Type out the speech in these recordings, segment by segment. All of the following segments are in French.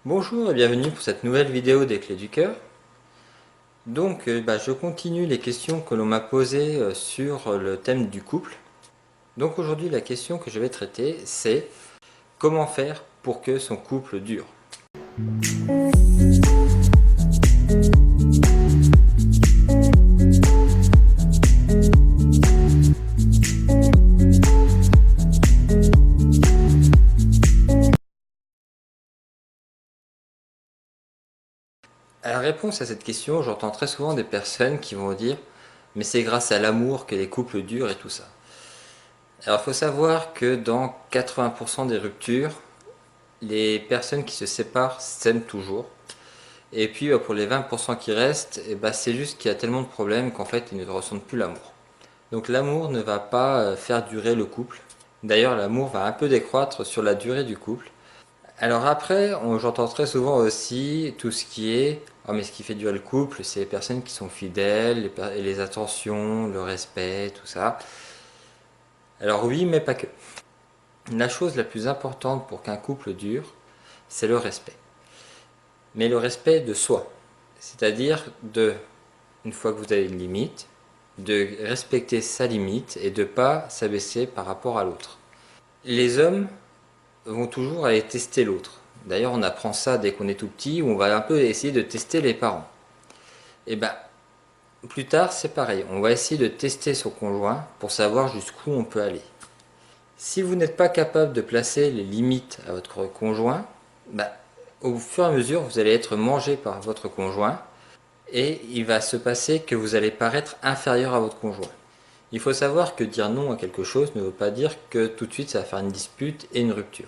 Bonjour et bienvenue pour cette nouvelle vidéo des Clés du Cœur. Donc je continue les questions que l'on m'a posées sur le thème du couple. Donc aujourd'hui la question que je vais traiter c'est comment faire pour que son couple dure. À la réponse à cette question, j'entends très souvent des personnes qui vont dire mais c'est grâce à l'amour que les couples durent et tout ça. Alors il faut savoir que dans 80% des ruptures, les personnes qui se séparent s'aiment toujours. Et puis pour les 20% qui restent, c'est juste qu'il y a tellement de problèmes qu'en fait ils ne ressentent plus l'amour. Donc l'amour ne va pas faire durer le couple. D'ailleurs l'amour va un peu décroître sur la durée du couple. Alors après, j'entends très souvent aussi tout ce qui est oh mais ce qui fait durer le couple, c'est les personnes qui sont fidèles, les attentions, le respect, tout ça. Alors oui, mais pas que. La chose la plus importante pour qu'un couple dure, c'est le respect. Mais le respect de soi. C'est-à-dire une fois que vous avez une limite, de respecter sa limite et de ne pas s'abaisser par rapport à l'autre. Les hommes vont toujours aller tester l'autre. D'ailleurs, on apprend ça dès qu'on est tout petit, où on va un peu essayer de tester les parents. Et plus tard, c'est pareil. On va essayer de tester son conjoint pour savoir jusqu'où on peut aller. Si vous n'êtes pas capable de placer les limites à votre conjoint, au fur et à mesure, vous allez être mangé par votre conjoint et il va se passer que vous allez paraître inférieur à votre conjoint. Il faut savoir que dire non à quelque chose ne veut pas dire que tout de suite ça va faire une dispute et une rupture.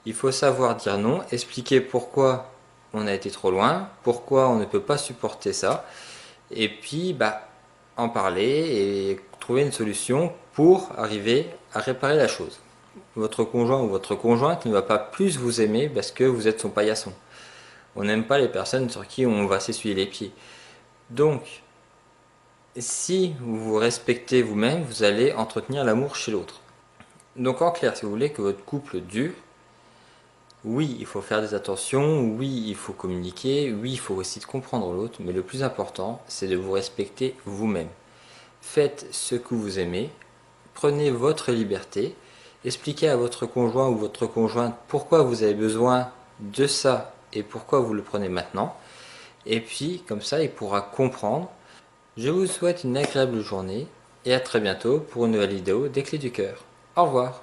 Il faut savoir dire non, expliquer pourquoi on a été trop loin, pourquoi on ne peut pas supporter ça, et puis en parler et trouver une solution pour arriver à réparer la chose. Votre conjoint ou votre conjointe ne va pas plus vous aimer parce que vous êtes son paillasson. On n'aime pas les personnes sur qui on va s'essuyer les pieds. Donc, si vous vous respectez vous-même, vous allez entretenir l'amour chez l'autre. Donc en clair, si vous voulez que votre couple dure, oui, il faut faire des attentions, oui, il faut communiquer, oui, il faut aussi comprendre l'autre, mais le plus important, c'est de vous respecter vous-même. Faites ce que vous aimez, prenez votre liberté, expliquez à votre conjoint ou votre conjointe pourquoi vous avez besoin de ça et pourquoi vous le prenez maintenant, et puis comme ça, il pourra comprendre. Je vous souhaite une agréable journée et à très bientôt pour une nouvelle vidéo des Clés du Cœur. Au revoir.